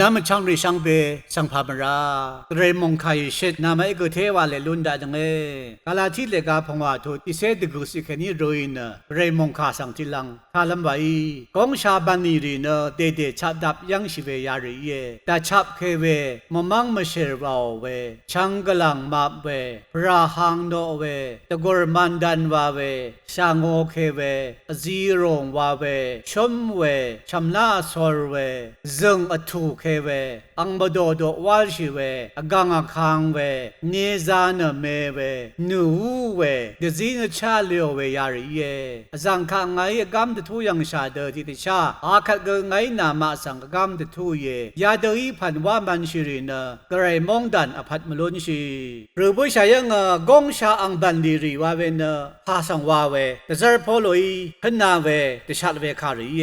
น้ำมันช่างริช่างเบช่างพาบราเรมงคายเช็ดน้ำไอ้ก็เทวาเลลุนดาจังเอกาลาที่เลกาพงว่าทุติเสดกุสิแค่นี้รวยนะเรมงคาสังทิลังคาลัมไว้กองชาบันนีรีนะเดเดชับดับยังชิเวยารีเยแต่ชับเคเวมมังมาเชรวาวเวช่างกลังมาเวพระหังโนเวตะกอร์มันดันวาเวชางโอเคเวซีรงวาเวชมเวชำนาสอร์เวซึงอทูเคเวอังบดโดวาลชิเวอกังอคังเวเนซานเมเวนูเวเดซินชาเลเวยารีเยสังฆไงกัมตทุยังชาเดติติชาอาคักไงนามาสังกัมตทุเยยาเดอีพันว่ามันชิรินะกระไรมองดันอภัตมลุนชีหรือผู้ชายยังกงชาอังบันดีรีว่าเวนะพาสังว่าเวเดซร์พอลอยขนาเวเดชาเวคารีเย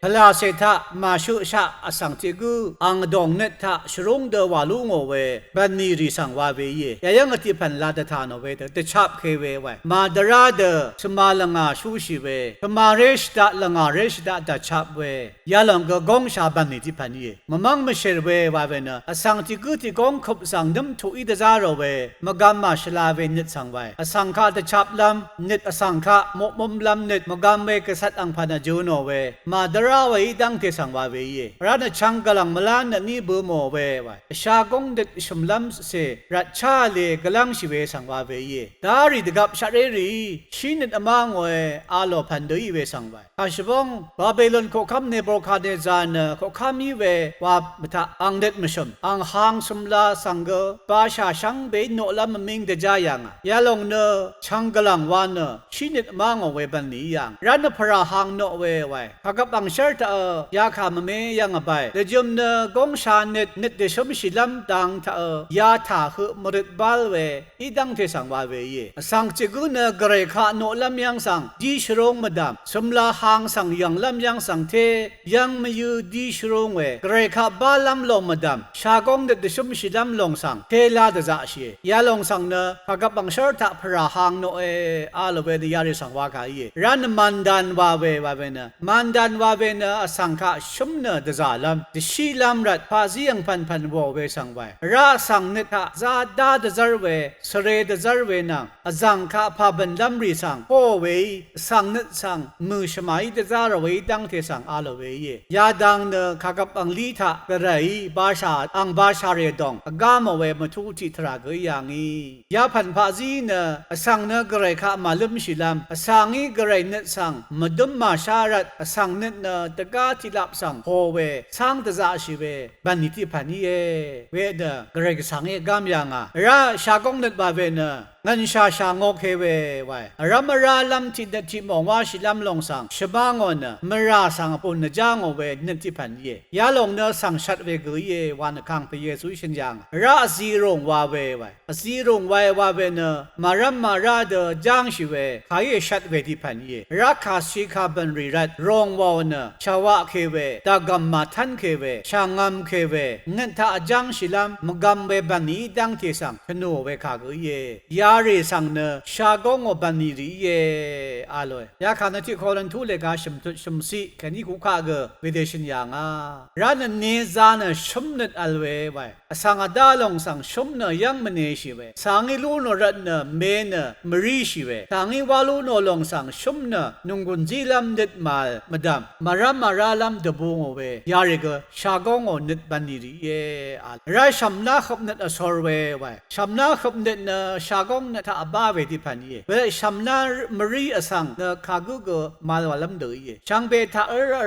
พลาเซทามาชุชาอสังติกูอังดงเนทาชรุงเดวาลุงเวบันนีรีสังว่าเวเยยังติพันลาดทานเวเดชับเคเวไวมาดราเดสมาลงาชูชิเวสมาเรชดาลงาเรชดาดชับเวยาลงกงชาบันนีติพันเยมมังมเชรเวว่าเวนะอสังติกูติกงขบสังดมทุอิดจารเวมกามมาชลาเวนิดสังไวอสังฆาดชับลำนิดอสังฆะมมุมลำนิดมกามเวกษัตอังพันจูโนเวมาดราเวดังเทสังว่าเวเยรันชังกลังมลานนีบูโมเวไวชากงเด็ดชมลำเสรัชาเลกลังชิเวสังว่าเวเยดาริดกับชาเรรีชินิดอมังเวอาโลพันเดยเวสังไวอาชบงบาเบลอนโคคัมเนโบรคาเดซานโคคัมมีเวว่ามทะอังเด็ดมชมอังฮังสมลาสังเกปาชาชังเบโนลามมิงเดจายังยาลงเนชังกลังวานชินิดอมังเวบันนี้ยังรันพระหังโนเวไวพักบังเชิดยาขามเมยังไปเดจุมเนกงชาเน็ตเน็ตเดชมชิลัมดังทายาถาคือมริดบาลเวอีดังเทสังวาเวเยสังจิกุนเกรขาโนลำยังสังดีชรงมดามสมลาหางสังยังลำยังสังเทยังมาอยู่ดีชรงเวเกรขาบาลำลงมดามชากงเด็ดเดชมชิลัมลงสังเทลาดจะเชียยาลงสังเนพักบังเชิดทะพระหังโนอาลเวดยาริสังวากายรันมันดันวาเวนะมันดันวาเวนะสังฆะชุมเนเดจาลัมดิชีลัมรัดพาซียังพันวเวสังไวราสังเนทะซาดาเดจารเวสเรเดจารเวนังสังฆะพาบันลัมรีสังโอเวสังเนสังมือชมาอิเดจารเวดังเทสังอาลเวยาดังเนขกับอังลีทะกระไรบาชาอังบาชาเรดองกามเวมทุติทราเกยังอียาพันพาซีเนสังเนกระไรขะมาลุมชิลัมสังอีกระไรเนสังมดุมมาชารัดสังเนเนตกาทิลับสังโฮเวสังตะจาชิเวบันนิติพันเยเวเดกระไรสังเอกามยังราชากงเนบาเวเนงันชาชางโอเคเวไวรามราลัมทิดทิมองว่าชิลัมลงสังชบางอนมราสังปุนจางเวนิติพันเยยาลงเนสังชัดเวกเยวานคังเปเยสุชินยังราซีรงวาเวไวซีรงไววาเวเนมารัมมาราเดจางชิเวขายชัดเวทิพันเยราคาสิคาบันริรัดรงวาวเนชาวะเคเวตากัมมาทันเคเวชางามเคเวเงินทาจางชิลัมมกัมเวบันนีดังเทสังขโนเวคาเกเยาริสังเนชากงอบันนีรีเยอาลอยยาขานที่คอลันทุเลกาชมตุชมสีแค่นี้กูข้าเกวิเดชินยังร้านเนซานชมเนตอัลเวไวสังอดาลงสังชมเนยังมเนชิเวสังอิลูโนรัตเนเมเนมรีชิเวสังอิวาลูโนลงสังชมเนนุงกุนจีลัมเด็ดมาลมดามมารามาราลัมเดบูงเวยาริเกชากงอเนตบันนีรีเยอาไรชัมนาขบเนตอสอร์เวไวชัมนาขบเนตเนชากงเนตอาบาเวติพันเยเวชัมนามรีอสังเนคากุเกมาลวาลัมเดยช่างเบทา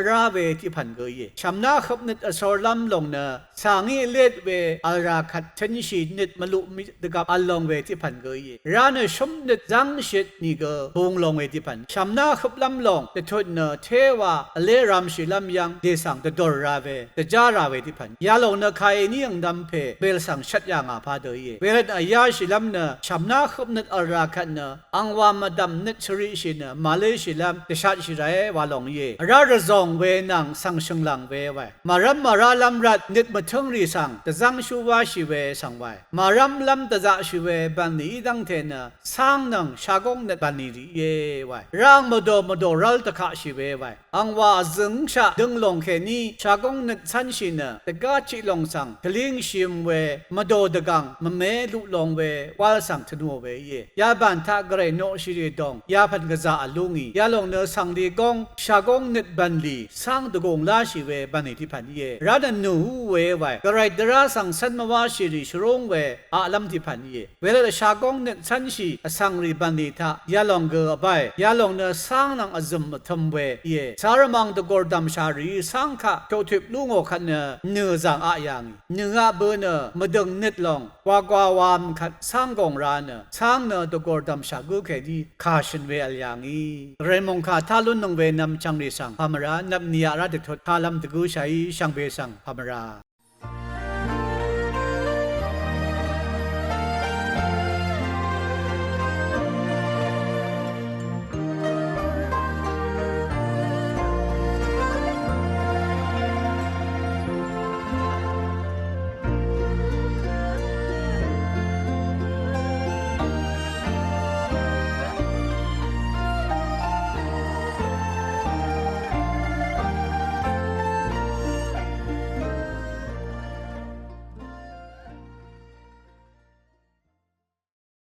ราเวติพันเกยชัมนาขบเนตอสอร์ลัมลงเนสังอิเลดเวอาราคัดเทนชีเนตมลุมิดกับอัลลงเวติพันเกยร้านชมเนตจังชิดนี่ก็บงลงเวติพันชัมนาขบลัมลงเตทุนเนเทวาเลรามชิลัมยังเดสังเตดอราเวเตจาราเวติพันยาลงเนคายนี่ยังดำเพเบลสังชัดยังอาพาเดยเวรดอายาชิลัมเนชัมนา ขบนัดอาราคันเนอังวามาดำนัดชริชินมาเลชิลามเตชาชิไรวาลงเยราระซองเวนังสังชงลังเวไวมารัมมาราลัมรัดนิดมาทงรีสังตะจังชูวาชิเวสังไวมารัมลัมตะจะชิเวบันนีดังเทนสังนังชากงนัดบันนีรีเยไวร่างมาโดรัลตะขะชิเวไวอังวาจึงชะดึงลงแค่นี้ชากงนัดชันชินตะกาชิลงสังทลิงชิมเวมาโดดกังมาเมลุลงเววาลสังทนัวเวเยยาบันทากเรโนชิริดงยาพันกะจาอลุงียาลงเนสังดีกงชากงนัดบันลีสังตะกงลาชิเวบันนีที่พันเยรัดนูเวไวกระไรดราสังสันมาวาชิริชรงเวอาลัมที่พันเยเวลาชากงนัดชันชีสังรีบันลีทายาลงเกอไปยาลงเนสังนังอซุมทมเวเยสารมังตะกอร์ดัมชารีสังขะโตทิบลุงโอคันเนื้อจังอายังเนื้อเบเนมาดึงนิดลงกว่าวามขัดสังกงรานสังเนตะกอร์ดัมชากุเคดีคาชินเวอลยังอีเรมงคาทาลุนนงเวนำจังรีสังพามรานับเนียรัดทดทาลัมตะกุชัยช่างเบสังพามรา